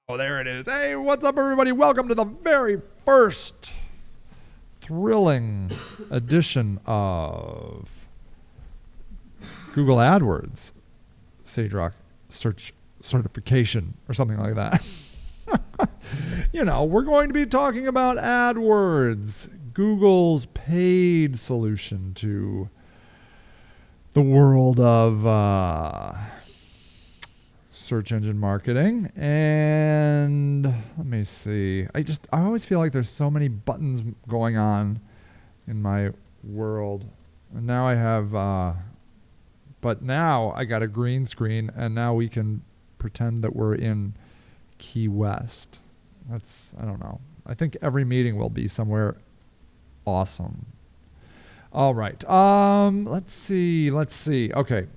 Oh, there it is. Hey, what's up, everybody? Welcome to the very first thrilling edition of Google AdWords SageRock Search Certification or something like that. We're going to be talking about AdWords, Google's paid solution to the world of search engine marketing. And let me see. I always feel like there's so many buttons going on in my world. And now I have, but now I got a green screen, and now we can pretend that we're in Key West. I don't know. I think every meeting will be somewhere awesome. All right. Let's see. Okay.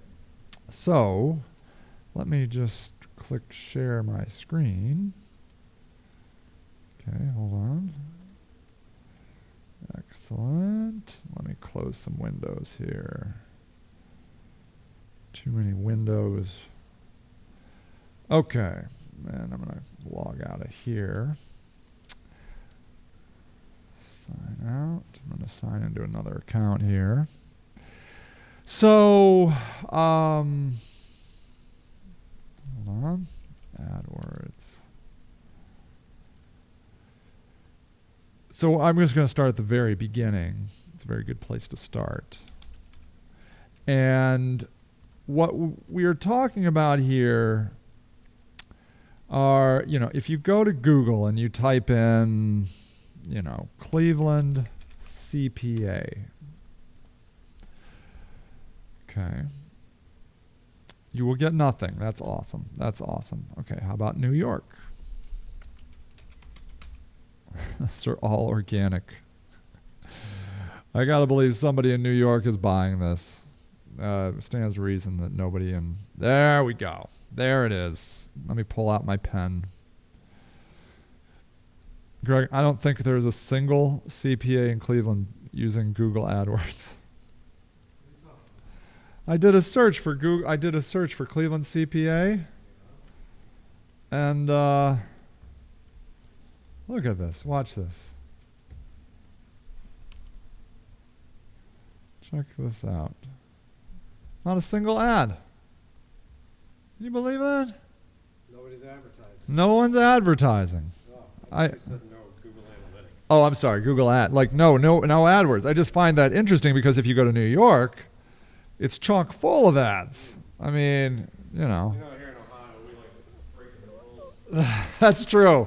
So let me just click share my screen. Okay, hold on. Excellent. Let me close some windows here. Too many windows. Okay, and I'm going to log out of here. Sign out. I'm going to sign into another account here. So, hold on. AdWords. So I'm just going to start at the very beginning. It's a very good place to start. And what we are talking about here are, if you go to Google and you type in, Cleveland CPA. Okay. You will get nothing. That's awesome. Okay, how about New York? Those are all organic. I gotta believe somebody in New York is buying this. Stands to reason that nobody in... There we go. There it is. Let me pull out my pen. Greg, I don't think there's a single CPA in Cleveland using Google AdWords. I did a search for Google. I did a search for Cleveland CPA, and look at this. Watch this. Check this out. Not a single ad. Can you believe that? Nobody's advertising. No one's advertising. Oh, I said no Google Analytics. Oh, I'm sorry. Google Ad. Like no AdWords. I just find that interesting because if you go to New York, it's chock full of ads. I mean, here in Ohio, we like breaking the rules. That's true.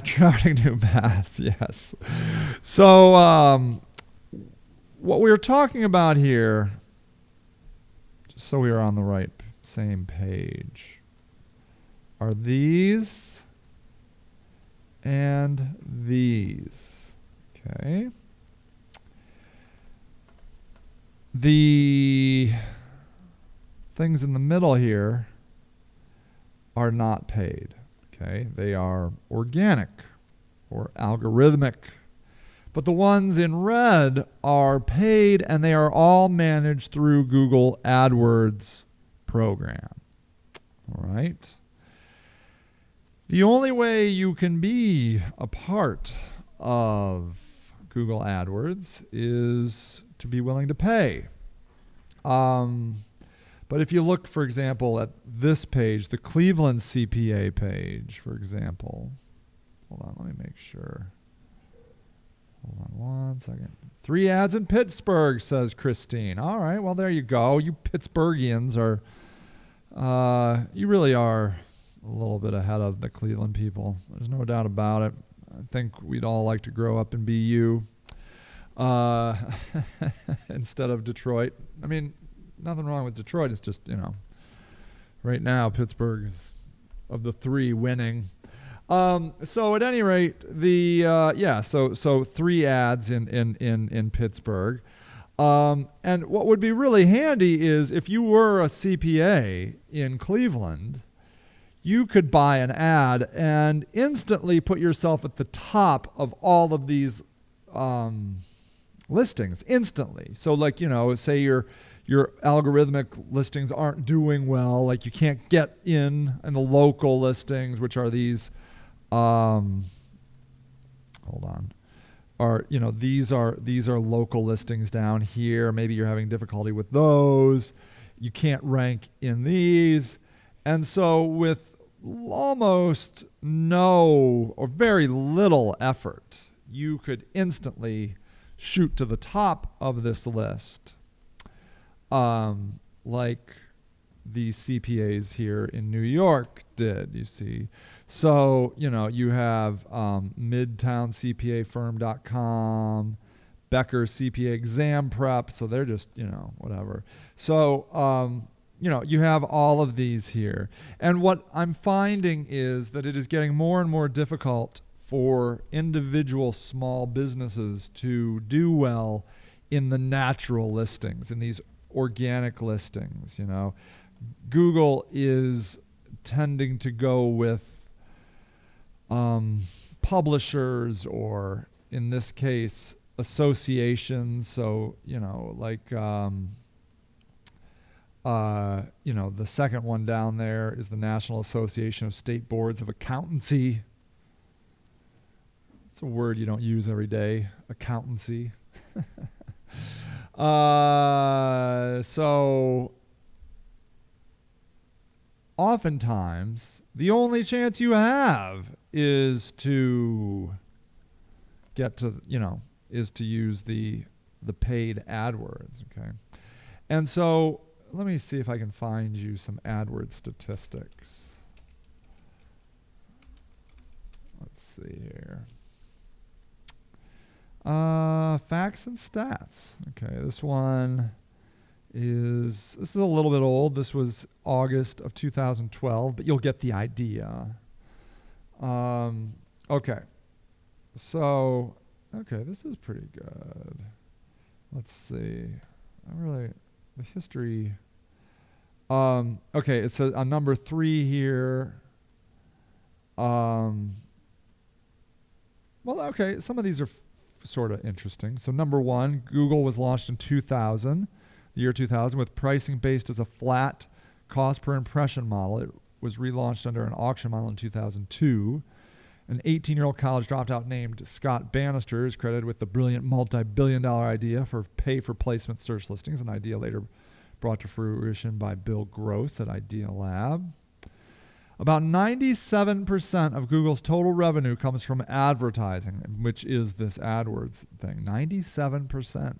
Starting new paths, yes. So, what we're talking about here, just so we are on the right same page, are these and these. Okay. The things in the middle here are not paid. Okay, they are organic or algorithmic. But the ones in red are paid, and they are all managed through Google AdWords program. All right. The only way you can be a part of Google AdWords is to be willing to pay. But if you look, for example, at this page, the Cleveland CPA page, for example. Hold on, let me make sure. Hold on 1 second. 3 ads in Pittsburgh, says Christine. All right, well, there you go. You Pittsburghians are, you really are a little bit ahead of the Cleveland people. There's no doubt about it. I think we'd all like to grow up and be you. Instead of Detroit. I mean, nothing wrong with Detroit. It's just, right now Pittsburgh is of the 3 winning. So at any rate, so 3 ads in Pittsburgh. And what would be really handy is if you were a CPA in Cleveland, you could buy an ad and instantly put yourself at the top of all of these listings instantly. So like, say you're your algorithmic listings aren't doing well. Like you can't get in the local listings, which are these, hold on, these are local listings down here. Maybe you're having difficulty with those. You can't rank in these. And so with almost no or very little effort, you could instantly shoot to the top of this list, like the CPAs here in New York did, you see. So, you have midtowncpafirm.com, Becker CPA Exam Prep, so they're just, whatever. So, you have all of these here. And what I'm finding is that it is getting more and more difficult for individual small businesses to do well in the natural listings, in these organic listings. Google is tending to go with publishers, or in this case, associations. So, the second one down there is the National Association of State Boards of Accountancy. It's a word you don't use every day, accountancy. So oftentimes the only chance you have is to get to, is to use the paid AdWords, okay? And so let me see if I can find you some AdWords statistics. Let's see here. Facts and stats. Okay, this is a little bit old. This was August of 2012, but you'll get the idea. Okay. So, this is pretty good. Let's see. The history. It says on number 3 here. Some of these are sort of interesting. So number 1, Google was launched in 2000, the year 2000, with pricing based as a flat cost per impression model. It was relaunched under an auction model in 2002. An 18-year-old college dropout named Scott Bannister is credited with the brilliant multi-billion-dollar idea for pay-for-placement search listings, an idea later brought to fruition by Bill Gross at Idea Lab. About 97% of Google's total revenue comes from advertising, which is this AdWords thing. 97%.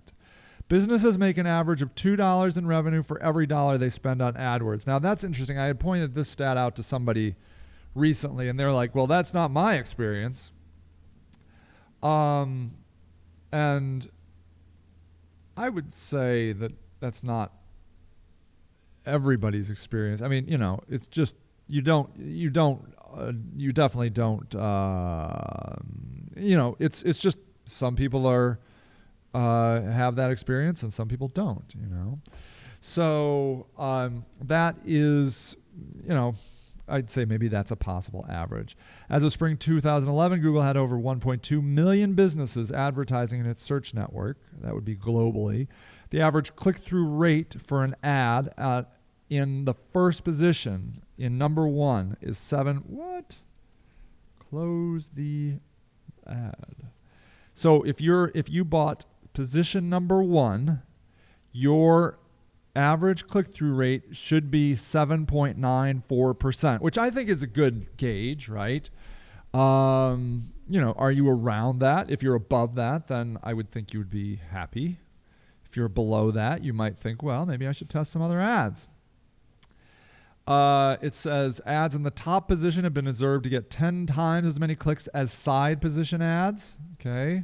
Businesses make an average of $2 in revenue for every dollar they spend on AdWords. Now, that's interesting. I had pointed this stat out to somebody recently, and they're like, well, that's not my experience. And I would say that that's not everybody's experience. I mean, it's just, you definitely don't, it's just some people have that experience and some people don't, So, that is, I'd say maybe that's a possible average. As of spring 2011, Google had over 1.2 million businesses advertising in its search network. That would be globally. The average click-through rate for an ad in the first position in number 1 is 7. What? Close the ad. So if you bought position number 1, your average click-through rate should be 7.94%, which I think is a good gauge, right? Are you around that? If you're above that, then I would think you would be happy. If you're below that, you might think, well, maybe I should test some other ads. It says ads in the top position have been observed to get 10 times as many clicks as side position ads. Okay.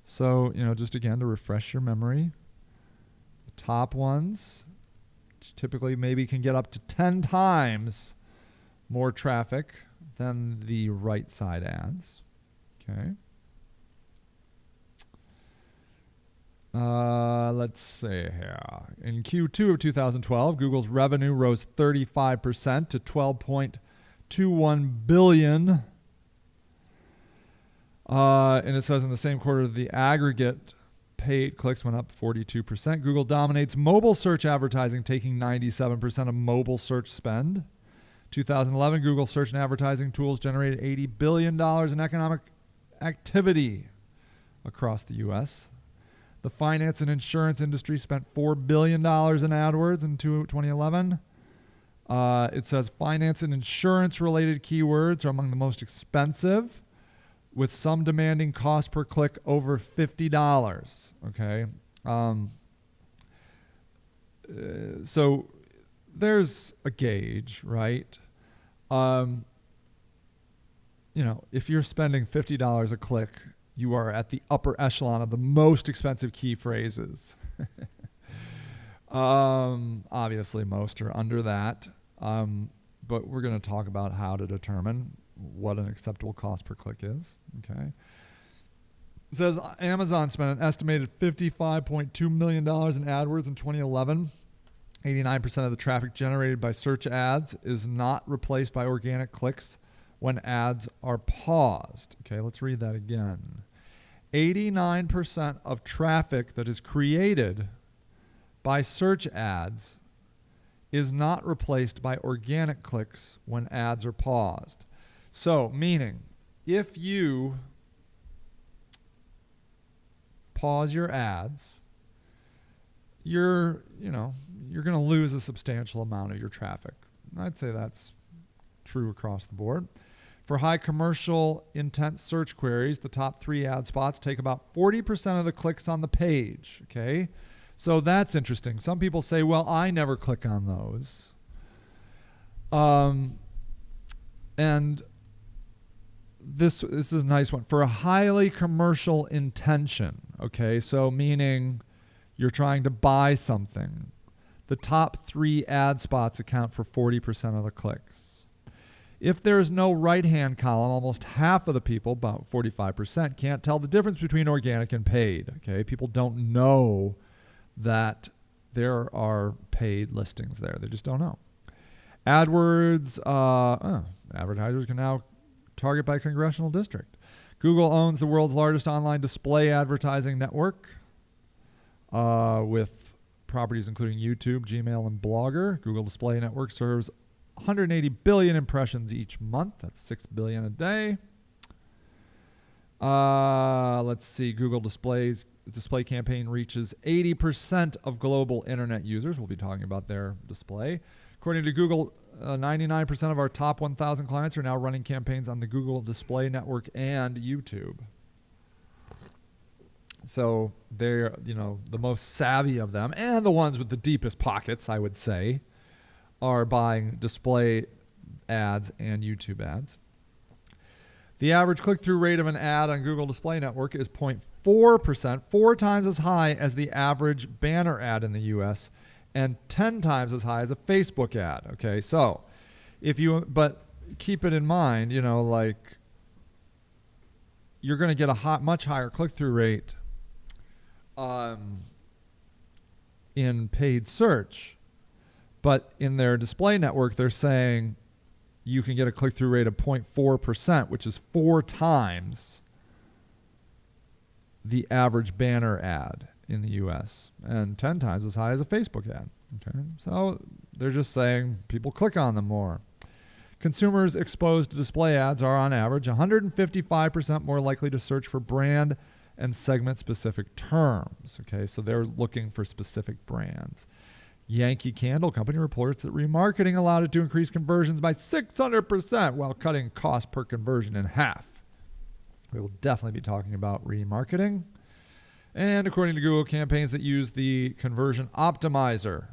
So, just again to refresh your memory, the top ones typically maybe can get up to 10 times more traffic than the right side ads. Okay. Let's see here. In Q2 of 2012, Google's revenue rose 35% to $12.21 billion. And it says in the same quarter, the aggregate paid clicks went up 42%. Google dominates mobile search advertising, taking 97% of mobile search spend. 2011, Google search and advertising tools generated $80 billion in economic activity across the U.S. The finance and insurance industry spent $4 billion in AdWords in 2011. It says finance and insurance-related keywords are among the most expensive, with some demanding cost per click over $50. Okay, so there's a gauge, right? If you're spending $50 a click, you are at the upper echelon of the most expensive key phrases. Obviously, most are under that, but we're going to talk about how to determine what an acceptable cost per click is. Okay. It says Amazon spent an estimated $55.2 million in AdWords in 2011. 89% of the traffic generated by search ads is not replaced by organic clicks when ads are paused. Okay, let's read that again. 89% of traffic that is created by search ads is not replaced by organic clicks when ads are paused. So, meaning, if you pause your ads, you're going to lose a substantial amount of your traffic. I'd say that's true across the board. For high commercial intent search queries, the top 3 ad spots take about 40% of the clicks on the page. Okay, so that's interesting. Some people say, well, I never click on those. And this is a nice one. For a highly commercial intention, okay, so meaning you're trying to buy something, the top 3 ad spots account for 40% of the clicks. If there's no right-hand column, almost half of the people, about 45%, can't tell the difference between organic and paid. Okay, people don't know that there are paid listings there. They just don't know. AdWords, advertisers can now target by congressional district. Google owns the world's largest online display advertising network with properties including YouTube, Gmail, and Blogger. Google Display Network serves 180 billion impressions each month. That's 6 billion a day. Let's see. Google display campaign reaches 80% of global internet users. We'll be talking about their display. According to Google, 99% of our top 1,000 clients are now running campaigns on the Google Display Network and YouTube. So they're, the most savvy of them, and the ones with the deepest pockets, I would say, are buying display ads and YouTube ads. The average click-through rate of an ad on Google Display Network is 0.4%, 4 times as high as the average banner ad in the U.S., and 10 times as high as a Facebook ad. Okay, so but keep it in mind, you're going to get a much higher click-through rate in paid search, but in their display network, they're saying you can get a click-through rate of 0.4%, which is 4 times the average banner ad in the U.S. and 10 times as high as a Facebook ad. Okay, so they're just saying people click on them more. Consumers exposed to display ads are on average 155% more likely to search for brand and segment-specific terms. Okay, so they're looking for specific brands. Yankee Candle Company reports that remarketing allowed it to increase conversions by 600% while cutting cost per conversion in half. We will definitely be talking about remarketing. And according to Google, campaigns that use the conversion optimizer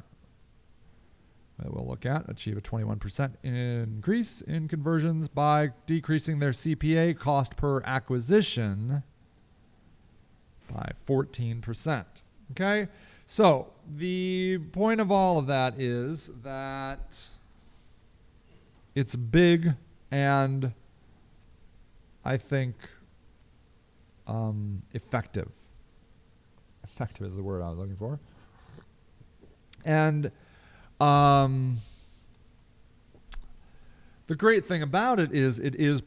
that we'll look at achieve a 21% increase in conversions by decreasing their CPA, cost per acquisition, by 14%. Okay? So the point of all of that is that it's big and I think effective. Effective is the word I was looking for. And the great thing about it is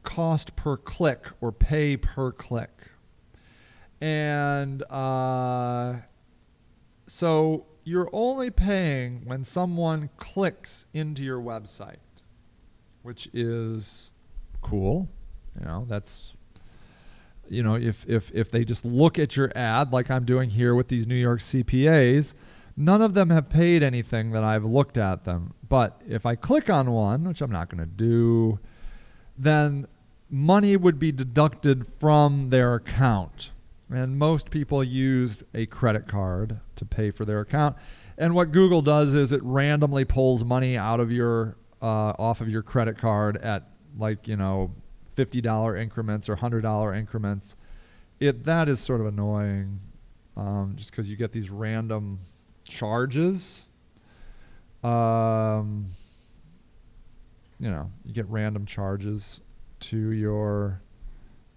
cost per click or pay per click. And so you're only paying when someone clicks into your website, which is cool. That's, if they just look at your ad like I'm doing here with these New York CPAs, none of them have paid anything that I've looked at them. But if I click on one, which I'm not going to do, then money would be deducted from their account. And most people use a credit card to pay for their account. And what Google does is it randomly pulls money out of your off of your credit card at $50 increments or $100 increments. That is sort of annoying, just because you get these random charges. You get random charges to your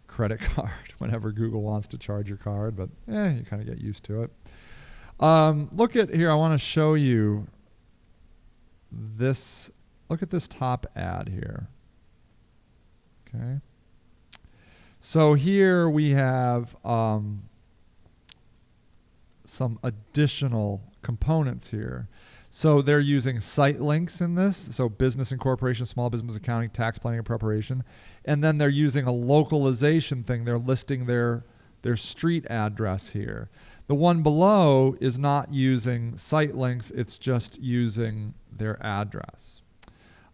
credit card whenever Google wants to charge your card, but you kind of get used to it. Look at here. I want to show you this. Look at this top ad here. Okay. So here we have some additional components here. So they're using site links in this. So business incorporation, small business accounting, tax planning and preparation. And then they're using a localization thing. They're listing their street address here. The one below is not using site links. It's just using their address.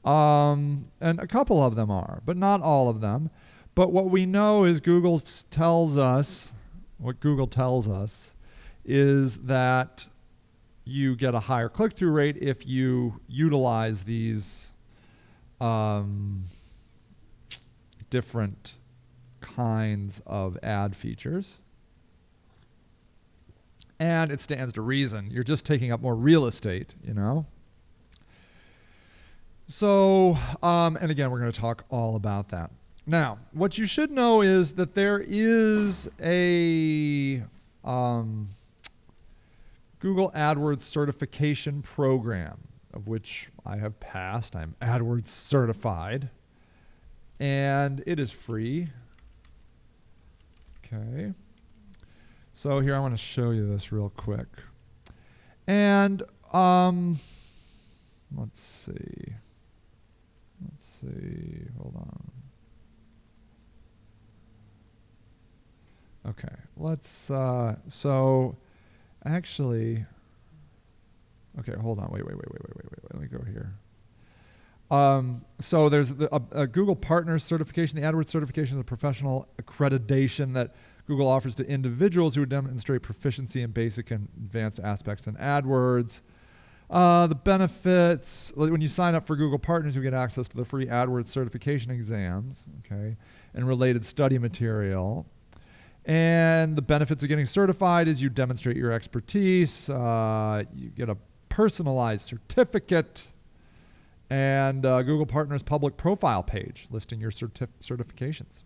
And a couple of them are, but not all of them. But what we know is Google tells us is that you get a higher click-through rate if you utilize these different kinds of ad features. And it stands to reason. You're just taking up more real estate, So, and again, we're going to talk all about that. Now, what you should know is that there is a Google AdWords certification program, of which I have passed. I'm AdWords certified, and it is free. Okay. So here I want to show you this real quick. And let's see. Hold on. Okay. Actually, okay, hold on. Wait. Let me go here. So there's a Google Partners certification. The AdWords certification is a professional accreditation that Google offers to individuals who demonstrate proficiency in basic and advanced aspects in AdWords. The benefits, when you sign up for Google Partners, you get access to the free AdWords certification exams, okay, and related study material. And the benefits of getting certified is you demonstrate your expertise, you get a personalized certificate, and Google Partners public profile page listing your certifications.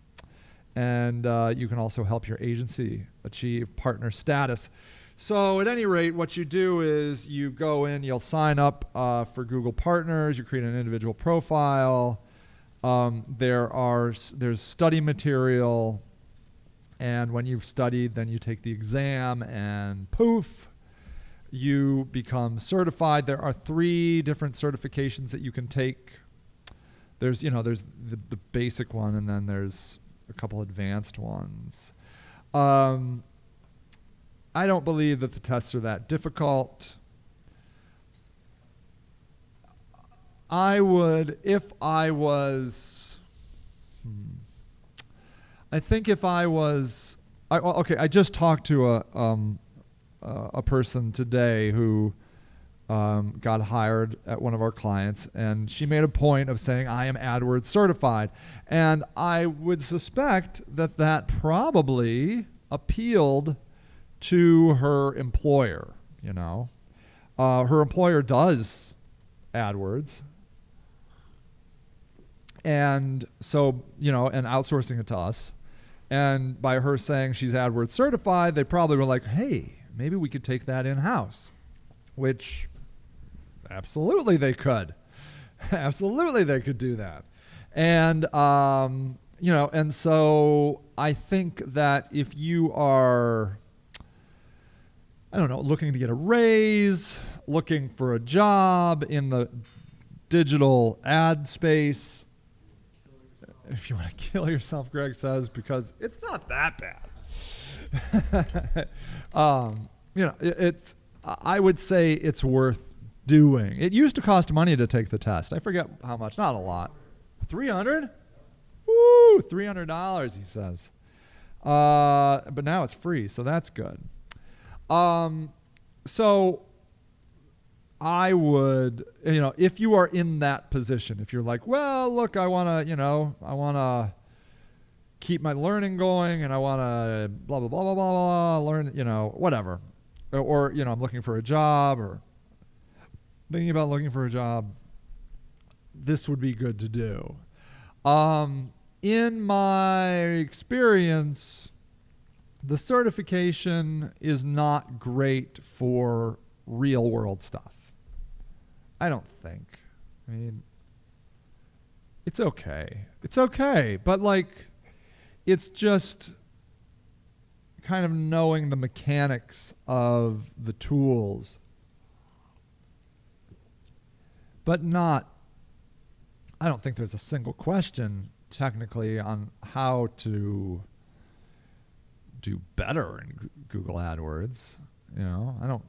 And you can also help your agency achieve partner status. So at any rate, what you do is you go in, you'll sign up for Google Partners, you create an individual profile. There's study material, and when you've studied, then you take the exam, and poof, you become certified. There are 3 different certifications that you can take. There's the basic one, and then there's a couple advanced ones. I don't believe that the tests are that difficult. I would, if I was, I think if I was, I just talked to a person today who got hired at one of our clients, and she made a point of saying, I am AdWords certified. And I would suspect that probably appealed to her employer, Her employer does AdWords. And so, and outsourcing it to us. And by her saying she's AdWords certified, they probably were like, hey, maybe we could take that in-house, which absolutely they could. Absolutely they could do that. And And so I think that if you are, I don't know, looking to get a raise, looking for a job in the digital ad space, if you want to kill yourself, Greg says, because it's not that bad. It's. I would say it's worth doing. It used to cost money to take the test. I forget how much. Not a lot. $300? Woo! $300. He says. But now it's free, so that's good. So I would, if you are in that position, if you're like, well, look, I want to keep my learning going and I want to blah, blah, blah, blah, blah, blah, learn, whatever. Or, I'm looking for a job or thinking about looking for a job, this would be good to do. In my experience, the certification is not great for real world stuff. I don't think. I mean, it's okay. It's okay. But it's just kind of knowing the mechanics of the tools. But I don't think there's a single question technically on how to do better in Google AdWords. I don't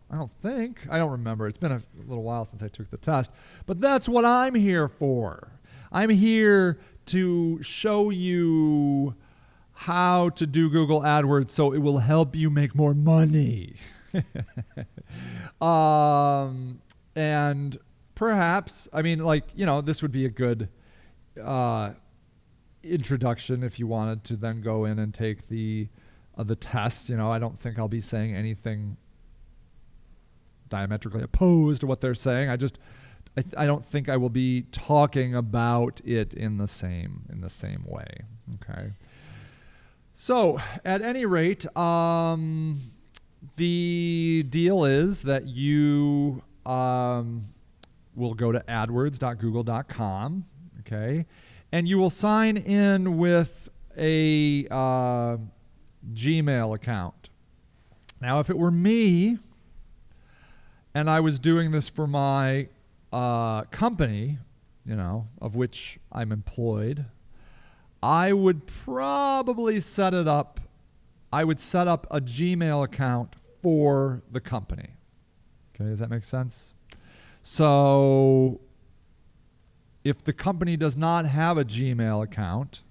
remember. It's been a little while since I took the test, but that's what I'm here for. I'm here to show you how to do Google AdWords so it will help you make more money. And perhaps, this would be a good introduction if you wanted to then go in and take the test. I don't think I'll be saying anything diametrically opposed to what they're saying. I don't think I will be talking about it in the same way. Okay. So at any rate, the deal is that you will go to adwords.google.com, okay, and you will sign in with a Gmail account. Now, if it were me and I was doing this for my company, of which I'm employed, I would probably set it up. I would set up a Gmail account for the company. Okay, does that make sense? So if the company does not have a Gmail account,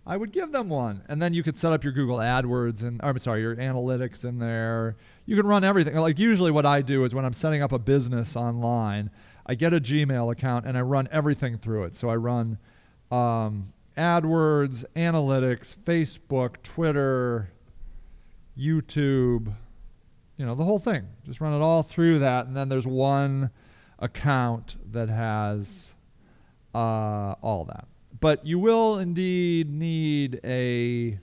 I would give them one. And then you could set up your Google AdWords your analytics in there. You can run everything. Like usually what I do is when I'm setting up a business online, I get a Gmail account and I run everything through it. So I run AdWords, analytics, Facebook, Twitter, YouTube, the whole thing. Just run it all through that. And then there's one account that has all that. But you will indeed need a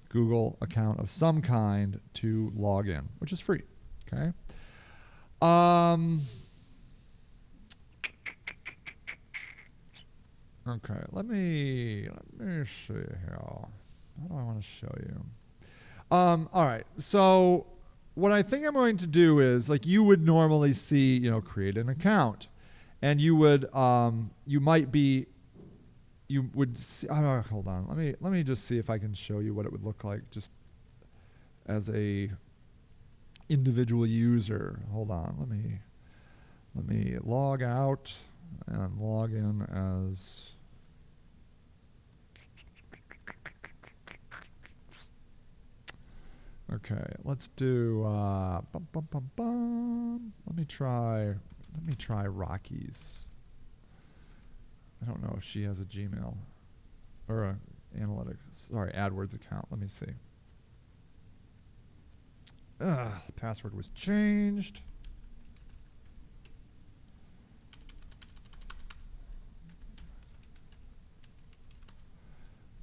Google account of some kind to log in, which is free. Okay. Okay. Let me see here. What do I want to show you? All right. So what I think I'm going to do is you would normally see, create an account. And you would, see, hold on. Let me just see if I can show you what it would look like just as a individual user. Hold on. Let me log out and log in as. Okay, let's do. Let me try Rocky's. I don't know if she has a Gmail or a AdWords account. Let me see. The password was changed.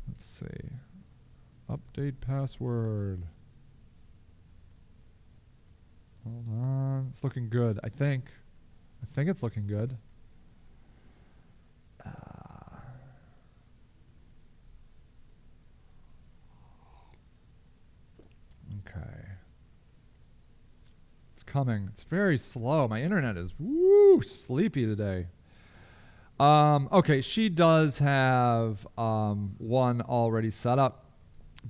Let's see. Update password. Hold on. It's looking good, I think. I think it's looking good. It's coming. It's very slow. My internet is sleepy today. Okay, she does have one already set up.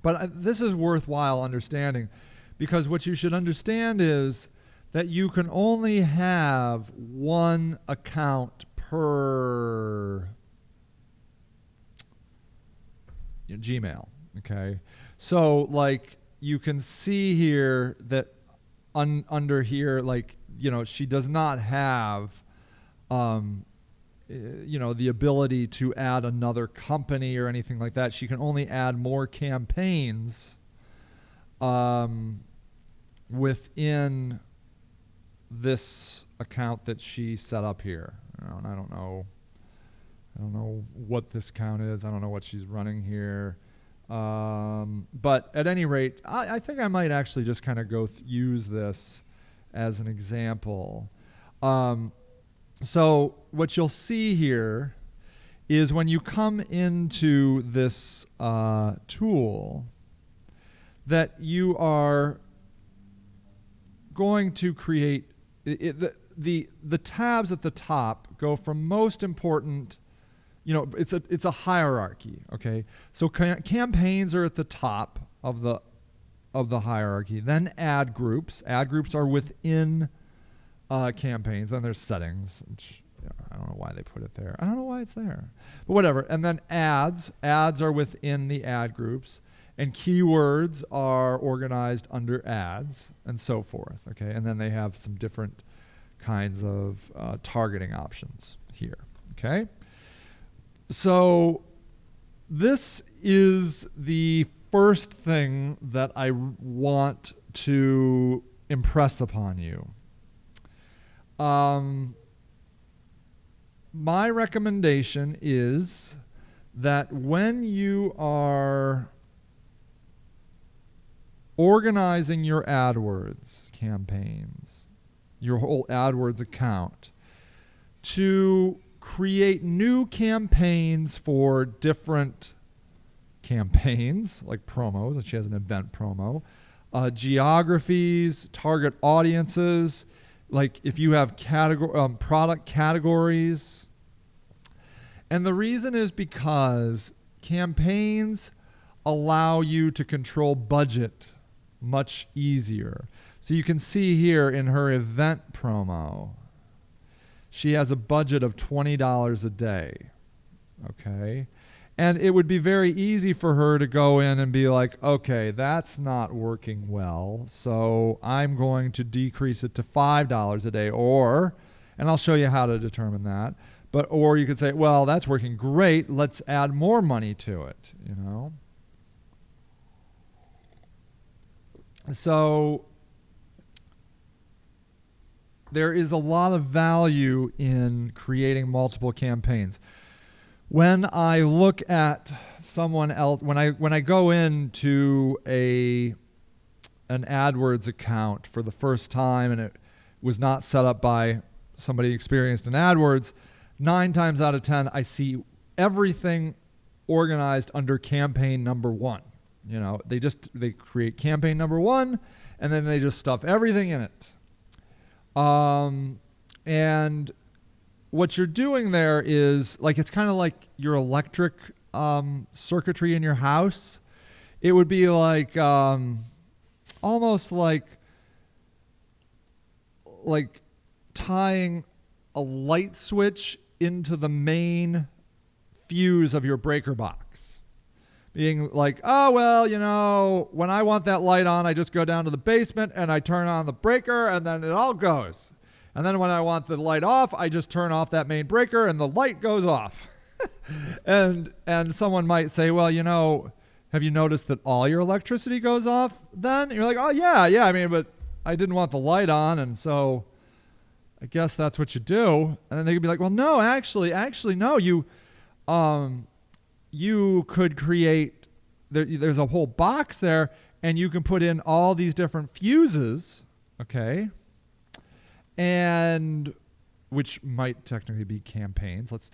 But this is worthwhile understanding, because what you should understand is that you can only have one account per Gmail, okay? So, like, you can see here that under here, like, she does not have, the ability to add another company or anything like that. She can only add more campaigns within this account that she set up here. And I don't know what this account is. I don't know what she's running here. But at any rate, I think I might actually just kind of use this as an example. So what you'll see here is when you come into this tool, that you are going to create the tabs at the top go from most important. It's a hierarchy. Okay, so campaigns are at the top of the hierarchy. Then ad groups. Ad groups are within campaigns. Then there's settings, which I don't know why they put it there. I don't know why it's there, but whatever. And then ads. Ads are within the ad groups, and keywords are organized under ads, and so forth. Okay, and then they have some different kinds of targeting options here. Okay, so this is the first thing that I want to impress upon you. My recommendation is that when you are organizing your AdWords campaigns, your whole AdWords account, to create new campaigns for different campaigns, like promos, and she has an event promo, geographies, target audiences, like if you have product categories. And the reason is because campaigns allow you to control budget much easier. So you can see here in her event promo, she has a budget of $20 a day, okay? And it would be very easy for her to go in and be like, okay, that's not working well, so I'm going to decrease it to $5 a day, and I'll show you how to determine that, or you could say, well, that's working great, let's add more money to it, So there is a lot of value in creating multiple campaigns. When I look at someone else, when I go into an AdWords account for the first time and it was not set up by somebody experienced in AdWords, 9 times out of 10 I see everything organized under campaign number 1. They create campaign number 1 and then they just stuff everything in it. And what you're doing there is, like, it's kind of like your electric circuitry in your house. It would be like almost like tying a light switch into the main fuse of your breaker box. Being like, oh, well, when I want that light on, I just go down to the basement and I turn on the breaker and then it all goes. And then when I want the light off, I just turn off that main breaker and the light goes off. and someone might say, well, have you noticed that all your electricity goes off then? And you're like, oh, yeah, but I didn't want the light on, and so I guess that's what you do. And then they could be like, well, no, actually, no, you could create, there's a whole box there, and you can put in all these different fuses, okay? And which might technically be campaigns. Let's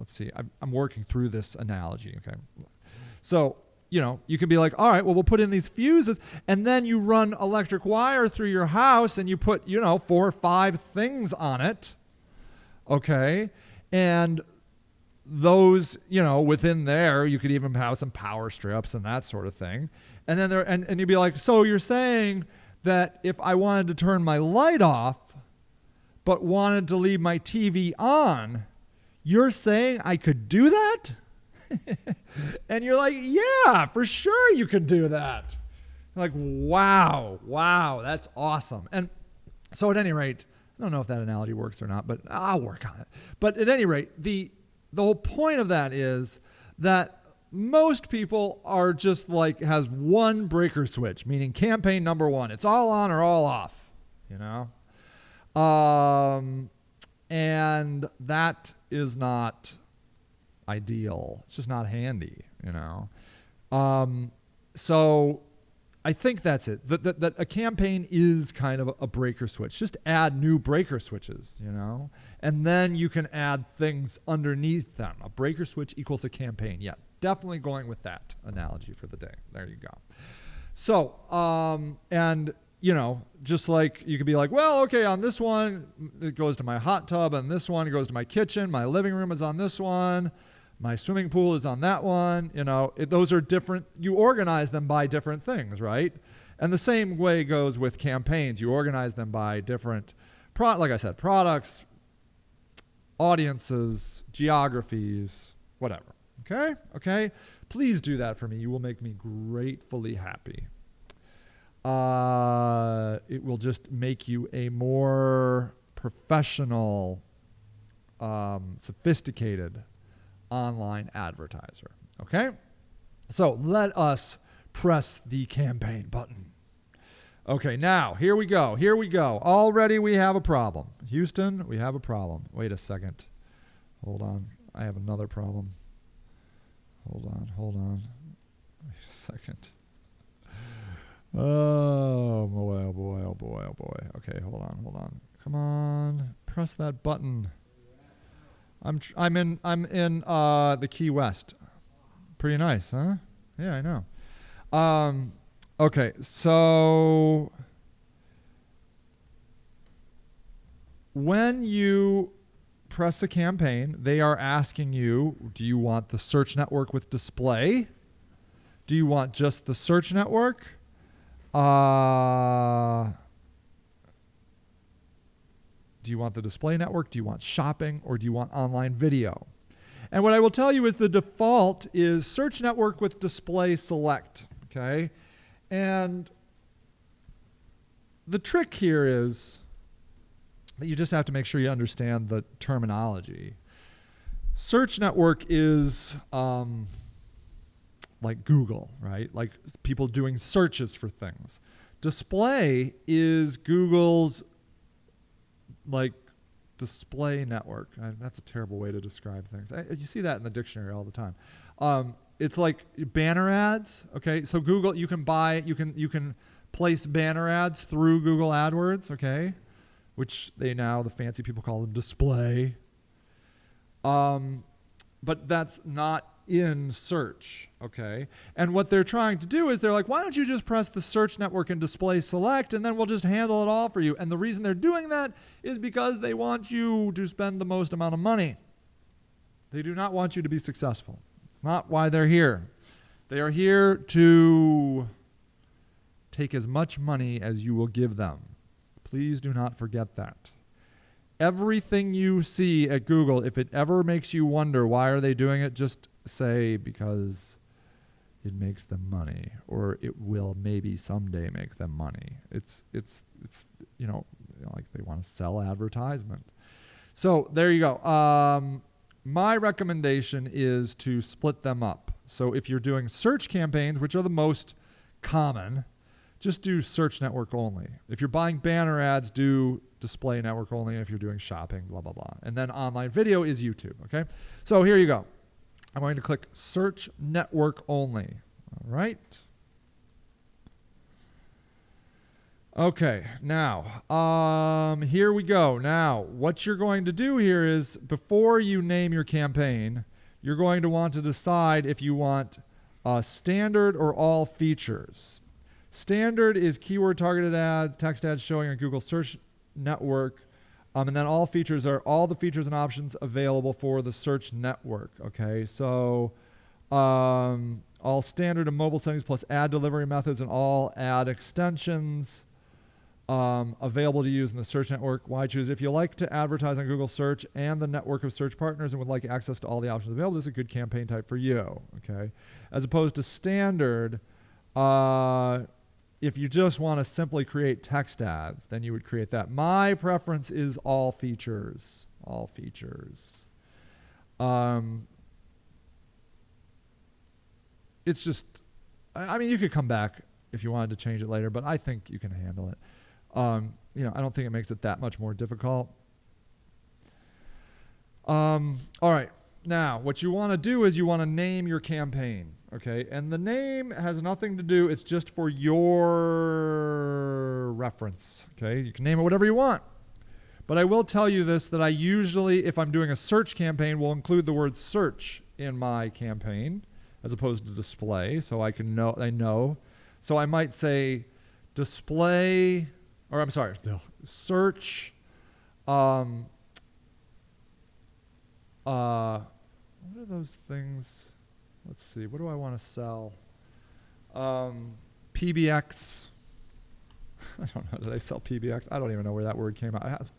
see. I'm working through this analogy, okay? So you can be like, all right, well, we'll put in these fuses, and then you run electric wire through your house, and you put, 4 or 5 things on it, okay? And those, within there, you could even have some power strips and that sort of thing. And then and you'd be like, so you're saying that if I wanted to turn my light off, but wanted to leave my TV on, you're saying I could do that? And you're like, yeah, for sure you could do that. You're like, wow, that's awesome. And so at any rate, I don't know if that analogy works or not, but I'll work on it. But at any rate, the whole point of that is that most people are just like, has one breaker switch, meaning campaign number 1. It's all on or all off, and that is not ideal. It's just not handy, So I think that's it. That a campaign is kind of a breaker switch. Just add new breaker switches, and then you can add things underneath them. A breaker switch equals a campaign. Yeah, definitely going with that analogy for the day. There you go. So, and just like you could be like, well, okay, on this one, it goes to my hot tub, and this one goes to my kitchen. My living room is on this one. My swimming pool is on that one. Those are different. You organize them by different things, right? And the same way goes with campaigns. You organize them by different, like I said, products, audiences, geographies, whatever. Okay? Please do that for me. You will make me gratefully happy. It will just make you a more professional, sophisticated online advertiser. Okay? So let us press the campaign button. Okay, now, here we go. Already we have a problem. Houston, we have a problem. Wait a second. Hold on. I have another problem. Hold on. Wait a second. Oh boy. Okay, hold on. Come on. Press that button. I'm in the Key West. Pretty nice, huh? Yeah, I know. Okay, so when you press a campaign, they are asking you, do you want the search network with display? Do you want just the search network? Do you want the display network? Do you want shopping? Or do you want online video? And what I will tell you is the default is search network with display select. Okay? And the trick here is that you just have to make sure you understand the terminology. Search network is like Google, right? Like people doing searches for things. Display is Google's like display network. That's a terrible way to describe things. You see that in the dictionary all the time. It's like banner ads. Okay, so Google, you can place banner ads through Google AdWords. Okay, which the fancy people call them display. But that's not in search, okay? And what they're trying to do is they're like, why don't you just press the search network and display select, and then we'll just handle it all for you. And the reason they're doing that is because they want you to spend the most amount of money. They do not want you to be successful. It's not why they're here. They are here to take as much money as you will give them. Please do not forget that. Everything you see at Google, if it ever makes you wonder why are they doing it, just say because it makes them money, or it will maybe someday make them money. It's like they want to sell advertisement. So there you go. My recommendation is to split them up. So if you're doing search campaigns, which are the most common, just do search network only. If you're buying banner ads, do display network only. If you're doing shopping, blah, blah, blah. And then online video is YouTube, okay? So here you go. I'm going to click search network only. All right. Okay, now, here we go. Now, what you're going to do here is before you name your campaign, you're going to want to decide if you want Standard or all features. Standard is keyword targeted ads, text ads showing on Google Search Network. And then all features are all the features and options available for the search network. Okay, so all standard and mobile settings plus ad delivery methods and all ad extensions available to use in the search network. Why choose? If you like to advertise on Google Search and the network of search partners and would like access to all the options available, this is a good campaign type for you. Okay, as opposed to standard. If you just want to simply create text ads, then you would create that. My preference is all features. All features. It's just, I mean, you could come back if you wanted to change it later, but I think you can handle it. I don't think it makes it that much more difficult. All right. Now, what you want to do is you want to name your campaign, okay? And the name has nothing to do, it's just for your reference, okay? You can name it whatever you want. But I will tell you this, that I usually, if I'm doing a search campaign, will include the word search in my campaign as opposed to display, so I know. So I might say display, or I'm sorry, search, what are those things? Let's see. What do I want to sell? PBX. I don't know. Do they sell PBX? I don't even know where that word came out. I have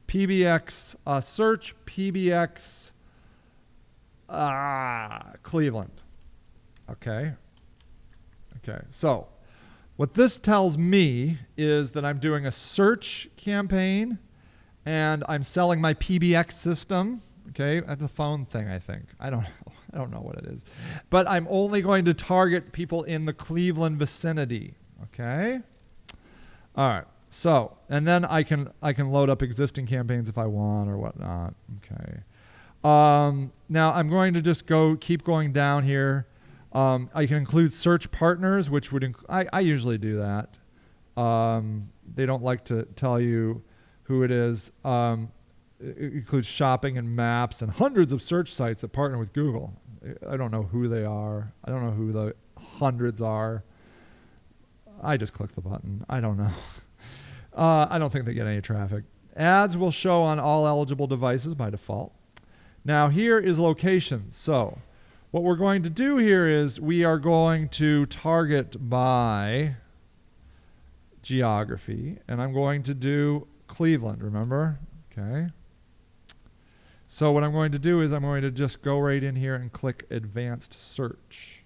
PBX, search PBX Cleveland. Okay. Okay. So what this tells me is that I'm doing a search campaign and I'm selling my PBX system. Okay, that's a phone thing, I think. I don't know what it is. But I'm only going to target people in the Cleveland vicinity. Okay? All right. So, and then I can load up existing campaigns if I want or whatnot. Okay. Now I'm going to just keep going down here. I can include search partners, which would I usually do that. They don't like to tell you who it is. It includes shopping and maps and hundreds of search sites that partner with Google. I don't know who they are. I don't know who the hundreds are. I just click the button. I don't know. I don't think they get any traffic. Ads will show on all eligible devices by default. Now here is locations. So what we're going to do here is we are going to target by geography, and I'm going to do Cleveland, remember? Okay. So what I'm going to do is I'm going to just go right in here and click Advanced Search.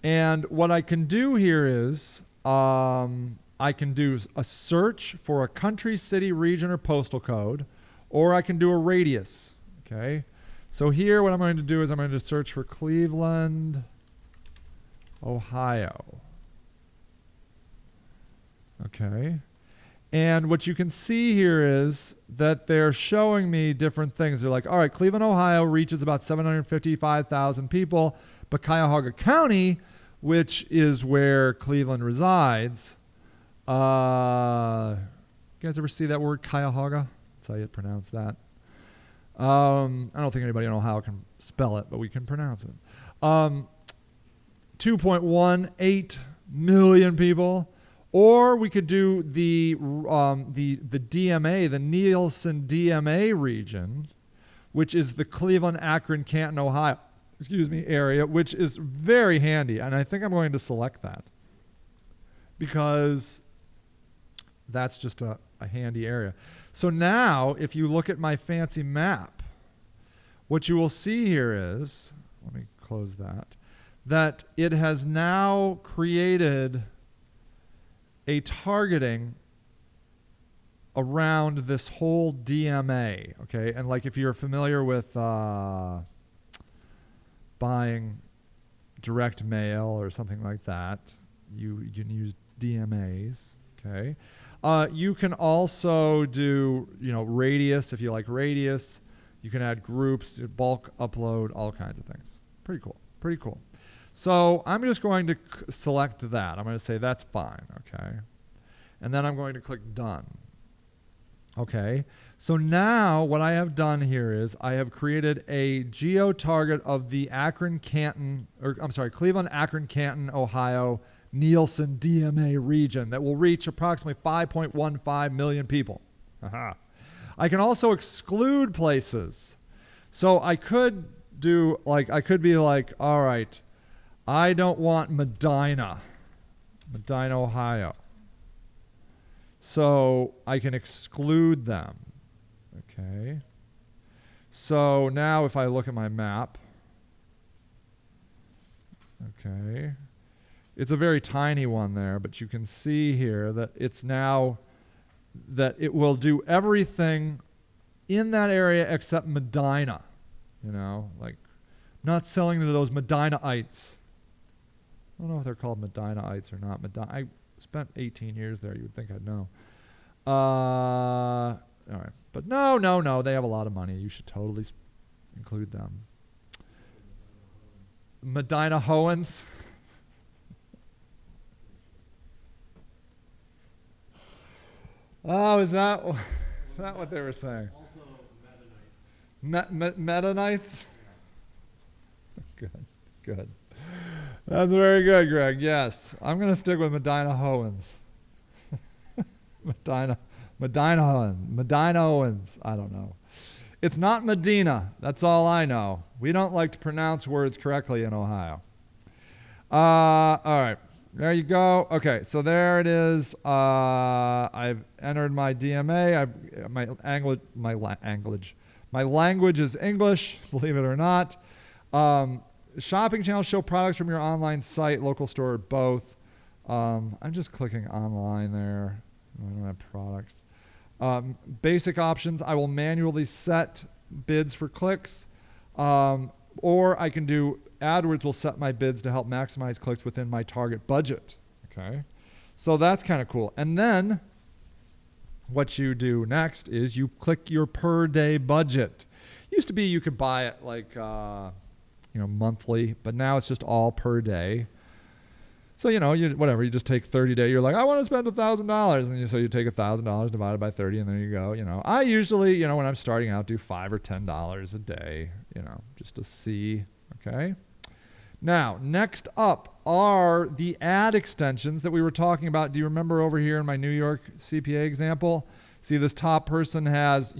And what I can do here is I can do a search for a country, city, region, or postal code, or I can do a radius. Okay. So here what I'm going to do is I'm going to search for Cleveland, Ohio. Okay. And what you can see here is that they're showing me different things. They're like, all right, Cleveland, Ohio reaches about 755,000 people, but Cuyahoga County, which is where Cleveland resides, you guys ever see that word Cuyahoga? That's how you pronounce that. I don't think anybody in Ohio can spell it, but we can pronounce it. 2.18 million people. Or we could do the DMA, the Nielsen DMA region, which is the Cleveland, Akron, Canton, Ohio, area, which is very handy. And I think I'm going to select that because that's just a handy area. So now, if you look at my fancy map, what you will see here is, let me close that it has now created a targeting around this whole DMA, okay? And like if you're familiar with buying direct mail or something like that, you can use DMAs, okay? You can also do, radius, if you like radius. You can add groups, bulk upload, all kinds of things. Pretty cool. So I'm just going to select that. I'm going to say that's fine, okay? And then I'm going to click Done. Okay, so now what I have done here is I have created a geo-target of the Cleveland, Akron, Canton, Ohio, Nielsen DMA region that will reach approximately 5.15 million people. Aha. I can also exclude places. So I could be like, all right, I don't want Medina, Ohio. So I can exclude them. Okay. So now if I look at my map, okay, it's a very tiny one there, but you can see here that it's now that it will do everything in that area except Medina. You know, like not selling to those Medinaites. I don't know if they're called Medinaites or not. I spent 18 years there. You would think I'd know. All right. But no. They have a lot of money. You should totally include them. Medina Hoans. Oh, is that what they were saying? Also Mennonites. Mennonites? Good. That's very good, Greg. Yes. I'm going to stick with Medina Hoans. Medina Owens. I don't know. It's not Medina. That's all I know. We don't like to pronounce words correctly in Ohio. All right. There you go. Okay, so there it is. I've entered my DMA. My language is English, believe it or not. Shopping channels show products from your online site, local store, or both. I'm just clicking online there. I don't have products. Basic options, I will manually set bids for clicks. Or I can do, AdWords will set my bids to help maximize clicks within my target budget. Okay. So that's kind of cool. And then what you do next is you click your per day budget. Used to be you could buy it like, monthly, but now it's just all per day. So, you just take 30 days. You're like, I want to spend $1,000. And so you take $1,000 divided by 30, and there you go. I usually, when I'm starting out, do $5 or $10 a day, just to see. Okay. Now, next up are the ad extensions that we were talking about. Do you remember over here in my New York CPA example? See, this top person has,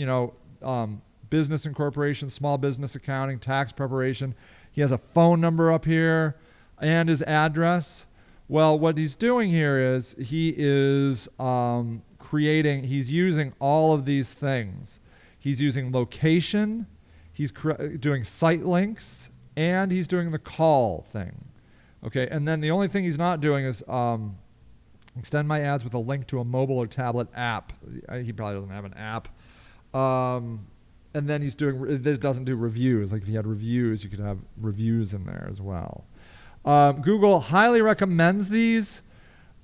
business incorporation, small business accounting, tax preparation. He has a phone number up here and his address. Well, what he's doing here is he is he's using all of these things. He's using location, he's doing site links, and he's doing the call thing. Okay, and then the only thing he's not doing is extend my ads with a link to a mobile or tablet app. He probably doesn't have an app. And then this doesn't do reviews. Like if he had reviews, you could have reviews in there as well. Google highly recommends these.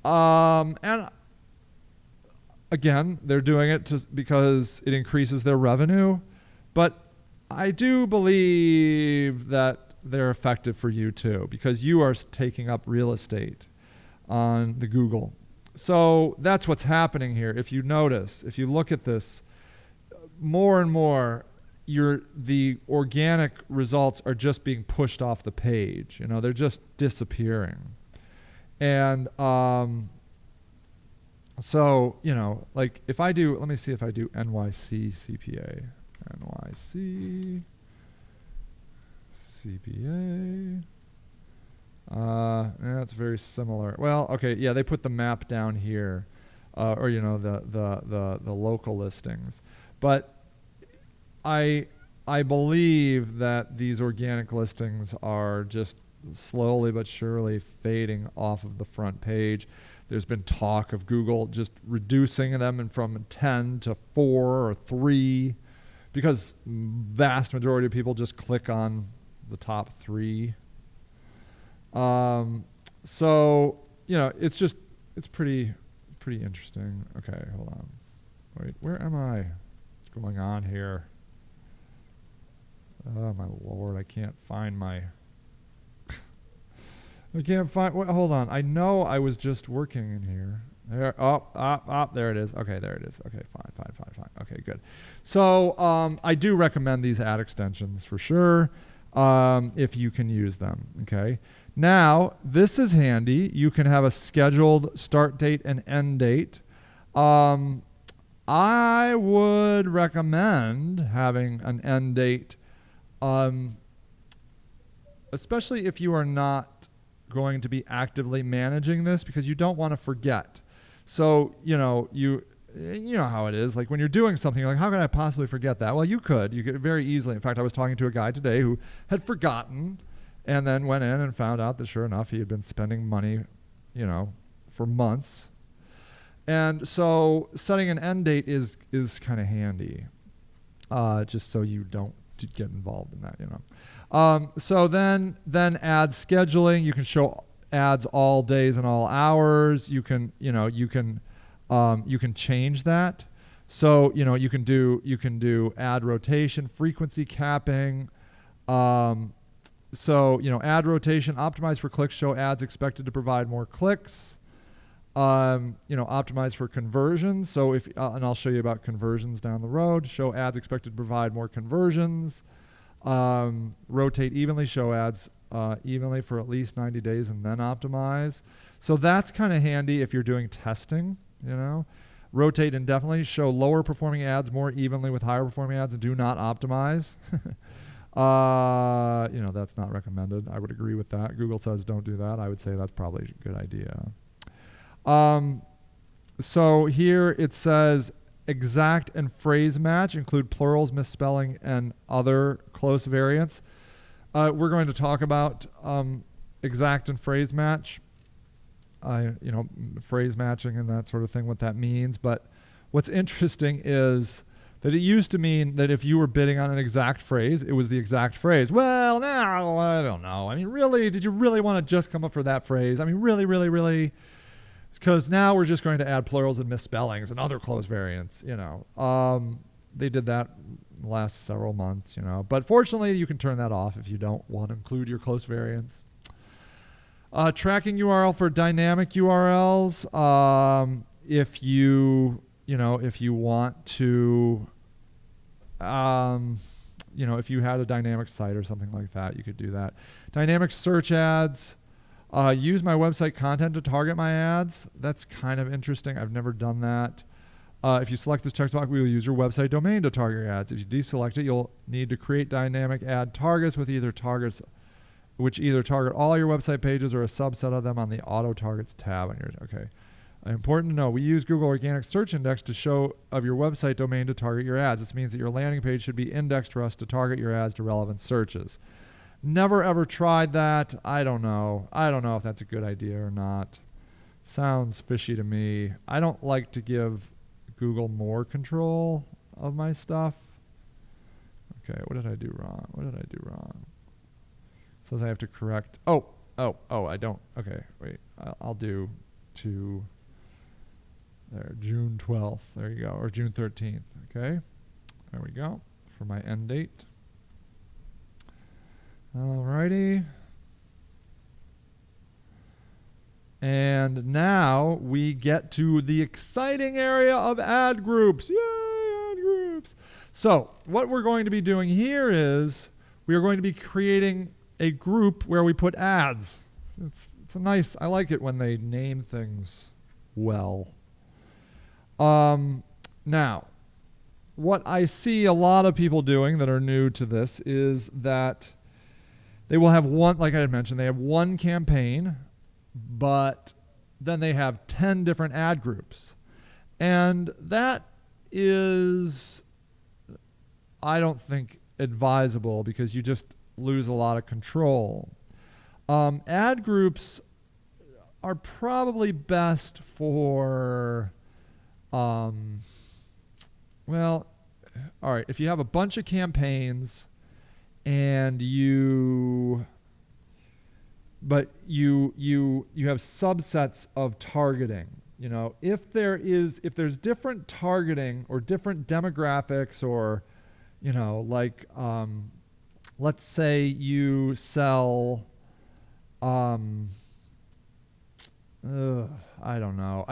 And again, they're doing it because it increases their revenue. But I do believe that they're effective for you too, because you are taking up real estate on the Google. So that's what's happening here. If you notice, if you look at this, more and more, the organic results are just being pushed off the page. They're just disappearing. And so, like if I do, let me see if I do NYC CPA. NYC CPA. Yeah, it's very similar. Well, okay, yeah, they put the map down here, or the local listings. But I believe that these organic listings are just slowly but surely fading off of the front page. There's been talk of Google just reducing them from 10 to 4 or 3 because vast majority of people just click on the top 3. So, it's pretty interesting. Okay, hold on. Wait, where am I? What's going on here? Oh my Lord, I can't find hold on. I know I was just working in here. There, there it is. Okay, there it is. Okay, fine. Okay, good. So I do recommend these ad extensions for sure if you can use them. Okay. Now, this is handy. You can have a scheduled start date and end date. I would recommend having an end date, especially if you are not going to be actively managing this, because you don't want to forget. So, you know how it is. Like when you're doing something, you're like, how can I possibly forget that? Well, you could very easily. In fact, I was talking to a guy today who had forgotten and then went in and found out that sure enough, he had been spending money, for months. And so setting an end date is kind of handy, just so you don't get involved in that, So then ad scheduling, you can show ads all days and all hours. You can change that. So, you can do ad rotation, frequency capping. So, ad rotation, optimize for clicks, show ads expected to provide more clicks. Optimize for conversions. So and I'll show you about conversions down the road. Show ads expected to provide more conversions. Rotate evenly, show ads evenly for at least 90 days and then optimize. So that's kind of handy if you're doing testing, Rotate indefinitely, show lower performing ads more evenly with higher performing ads and do not optimize. That's not recommended. I would agree with that. Google says don't do that. I would say that's probably a good idea. So here it says exact and phrase match, include plurals, misspelling, and other close variants. We're going to talk about exact and phrase match, phrase matching and that sort of thing, what that means. But what's interesting is that it used to mean that if you were bidding on an exact phrase, it was the exact phrase. Well, now, I don't know. I mean, really, did you really want to just come up for that phrase? I mean, really? Because now we're just going to add plurals and misspellings and other close variants, They did that the last several months, But fortunately, you can turn that off if you don't want to include your close variants. Tracking URL for dynamic URLs. If you want to, if you had a dynamic site or something like that, you could do that. Dynamic search ads. Use my website content to target my ads. That's kind of interesting. I've never done that. If you select this text box, we will use your website domain to target your ads. If you deselect it, you'll need to create dynamic ad targets with which either target all your website pages or a subset of them on the auto targets tab on your, okay. Important to know, we use Google Organic Search Index to show of your website domain to target your ads. This means that your landing page should be indexed for us to target your ads to relevant searches. Never ever tried that. I don't know if that's a good idea or not. Sounds fishy to me. I don't like to give Google more control of my stuff. Okay, what did I do wrong? It says I have to correct. Oh, I don't. Okay, wait. I'll do to there, June 12th. There you go. Or June 13th. Okay, there we go for my end date. Alrighty. And now we get to the exciting area of ad groups. Yay, ad groups. So what we're going to be doing here is we are going to be creating a group where we put ads. It's a nice, I like it when they name things well. Now, what I see a lot of people doing that are new to this is that they will have one, like I had mentioned, they have one campaign, but then they have 10 different ad groups. And that is, I don't think, advisable because you just lose a lot of control. Ad groups are probably best for, all right, if you have a bunch of campaigns and you have subsets of targeting. If there's different targeting or different demographics, or let's say you sell I don't know.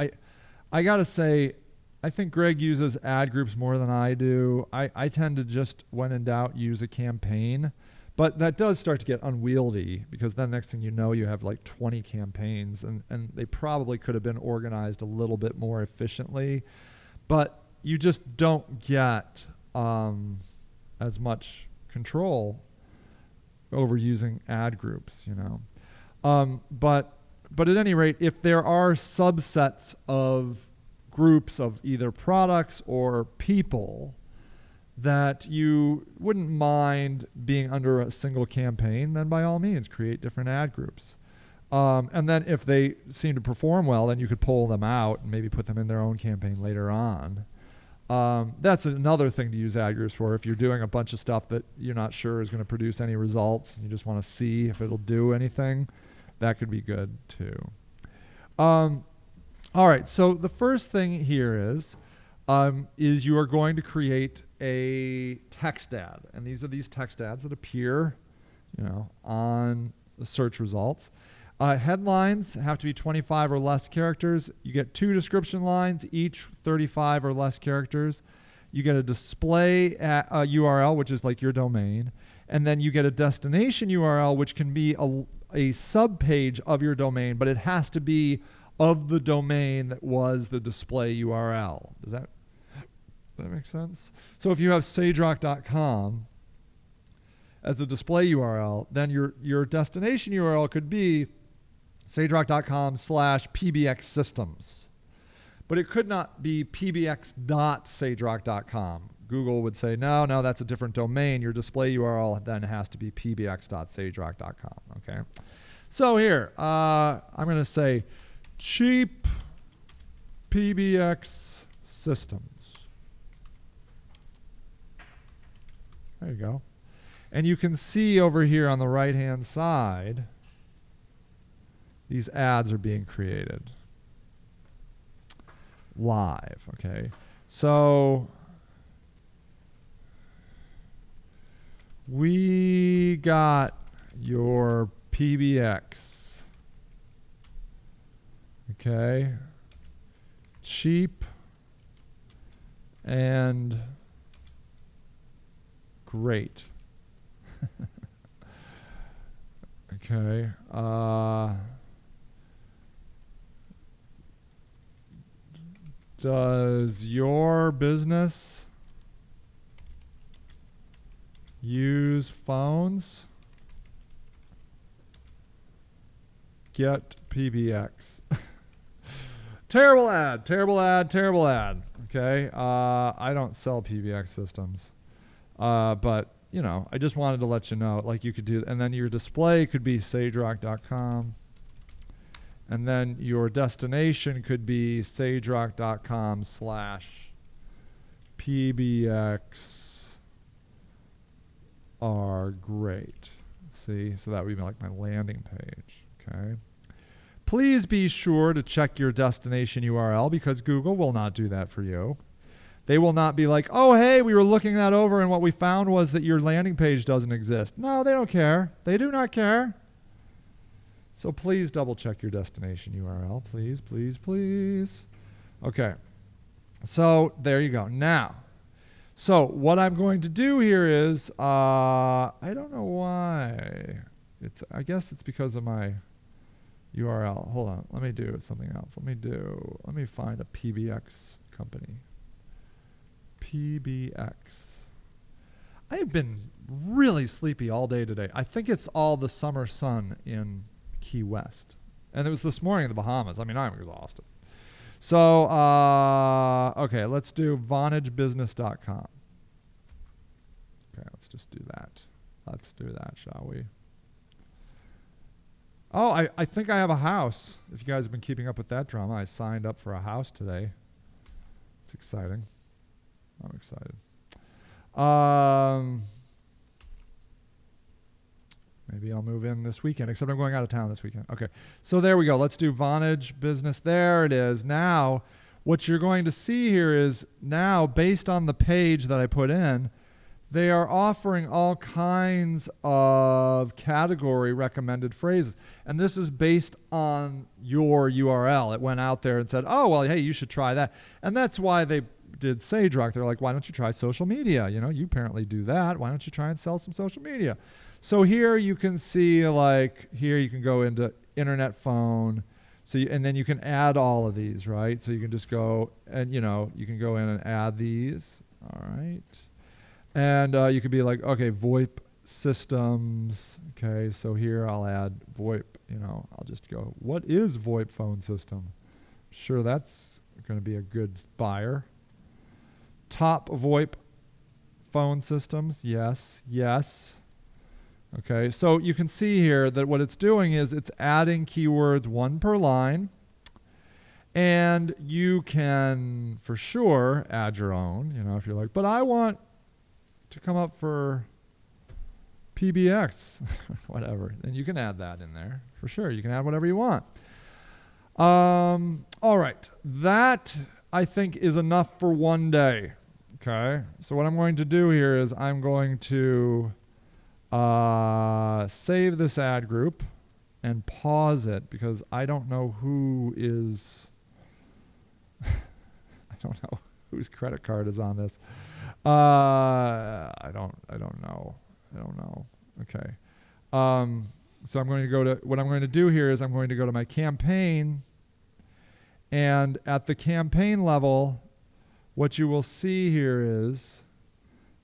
I got to say, I think Greg uses ad groups more than I do. I tend to just, when in doubt, use a campaign. But that does start to get unwieldy because then next thing you know, you have like 20 campaigns and they probably could have been organized a little bit more efficiently. But you just don't get as much control over using ad groups, you know. But at any rate, if there are subsets of groups of either products or people that you wouldn't mind being under a single campaign, then by all means, create different ad groups. And then if they seem to perform well, then you could pull them out and maybe put them in their own campaign later on. That's another thing to use ad groups for. If you're doing a bunch of stuff that you're not sure is going to produce any results, and you just want to see if it'll do anything, that could be good too. All right, so the first thing here is you are going to create a text ad. And these are these text ads that appear, you know, on the search results. Headlines have to be 25 or less characters. You get 2 description lines, each 35 or less characters. You get a display URL, which is like your domain. And then you get a destination URL, which can be a sub-page of your domain, but it has to be of the domain that was the display URL. Does that make sense? So if you have sagerock.com as a display URL, then your destination URL could be sagerock.com/pbx systems. But it could not be pbx.sagerock.com. Google would say, no, that's a different domain. Your display URL then has to be pbx.sagerock.com. Okay. So here, I'm going to say cheap PBX systems. There you go. And you can see over here on the right-hand side, these ads are being created live, okay? So we got your PBX, okay? Cheap and great. Okay. Does your business use phones? Get PBX. Terrible ad. Okay. I don't sell PBX systems. But, you know, I just wanted to let you know, like you could do, and then your display could be sagerock.com. And then your destination could be sagerock.com/PBX are great. See? So that would be like my landing page. Okay. Please be sure to check your destination URL because Google will not do that for you. They will not be like, oh, hey, we were looking that over and what we found was that your landing page doesn't exist. No, they don't care. They do not care. So please double check your destination URL. Please, please, please. Okay. So there you go. Now, so what I'm going to do here is, I don't know why. I guess it's because of my URL. Hold on. Let me do something else. Let me find a PBX company. PBX. I have been really sleepy all day today. I think it's all the summer sun in Key West. And it was this morning in the Bahamas. I mean, I'm exhausted. So, okay, let's do VontageBusiness.com. Okay, let's just do that. Let's do that, shall we? Oh, I think I have a house. If you guys have been keeping up with that drama, I signed up for a house today. It's exciting. I'm excited. Maybe I'll move in this weekend, except I'm going out of town this weekend. Okay, so there we go. Let's do Vontage Business. There it is. Now, what you're going to see here is now, based on the page that I put in, they are offering all kinds of category recommended phrases. And this is based on your URL. It went out there and said, oh, well, hey, you should try that. And that's why they did SageRock. They're like, why don't you try social media? You know, you apparently do that. Why don't you try and sell some social media? So here you can see, like, here you can go into internet phone. So and then you can add all of these, right? So you can just go and, you know, you can go in and add these. All right. And you could be like, okay, VoIP systems. Okay, so here I'll add VoIP. You know, I'll just go, what is VoIP phone system? Sure, that's going to be a good buyer. Top VoIP phone systems. Yes, yes. Okay, so you can see here that what it's doing is it's adding keywords, one per line. And you can, for sure, add your own. You know, if you're like, but I want to come up for PBX, whatever, then you can add that in there. For sure, you can add whatever you want. All right, that I think is enough for one day. Okay, so what I'm going to do here is I'm going to save this ad group and pause it because I don't know who is I don't know whose credit card is on this. I don't know. Okay. So I'm going to go to, what I'm going to do here is I'm going to go to my campaign, and at the campaign level, what you will see here is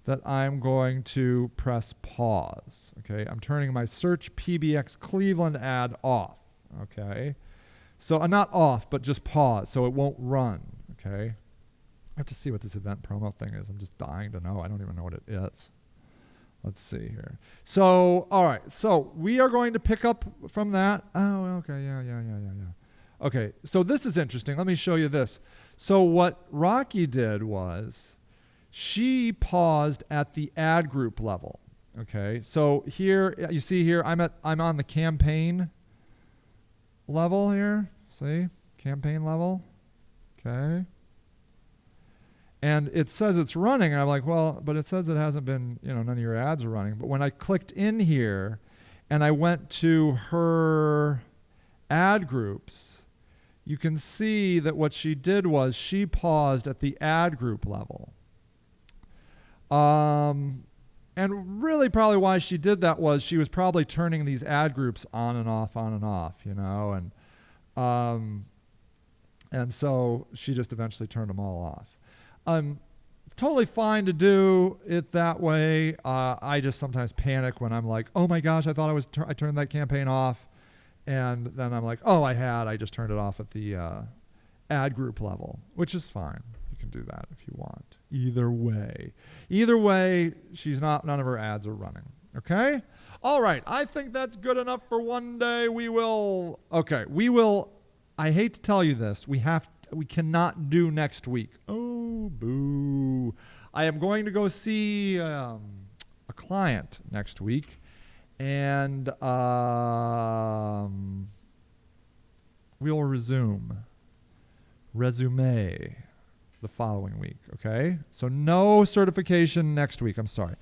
that I'm going to press pause. Okay. I'm turning my search PBX Cleveland ad off. Okay. So not off, but just pause so it won't run. Okay. I have to see what this event promo thing is. I'm just dying to know. I don't even know what it is. Let's see here. So, all right. So we are going to pick up from that. Oh, okay. Yeah. Okay. So this is interesting. Let me show you this. So what Rocky did was she paused at the ad group level. Okay. So here, you see here, I'm on the campaign level here. See? Campaign level. Okay. And it says it's running, and I'm like, well, but it says it hasn't been, you know, none of your ads are running. But when I clicked in here and I went to her ad groups, you can see that what she did was she paused at the ad group level. And really probably why she did that was she was probably turning these ad groups on and off, you know, and so she just eventually turned them all off. Totally fine to do it that way. I just sometimes panic when I'm like, oh my gosh, I thought I turned that campaign off. And then I'm like, oh, I just turned it off at the ad group level, which is fine. You can do that if you want. Either way, none of her ads are running. Okay? All right. I think that's good enough for one day. I hate to tell you this. We cannot do next week. Oh, boo. I am going to go see a client next week, and we'll resume the following week, okay? So no certification next week. I'm sorry.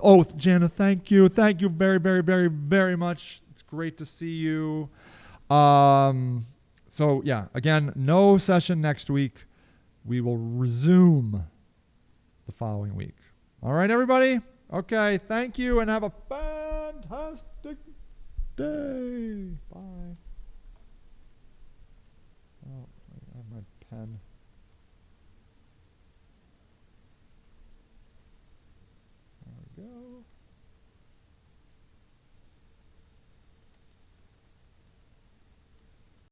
Oh, Jana, thank you. Thank you very, very, very, very much. It's great to see you. So, yeah, again, no session next week. We will resume the following week. All right, everybody? Okay, thank you, and have a fantastic day. Bye. Oh, I have my pen.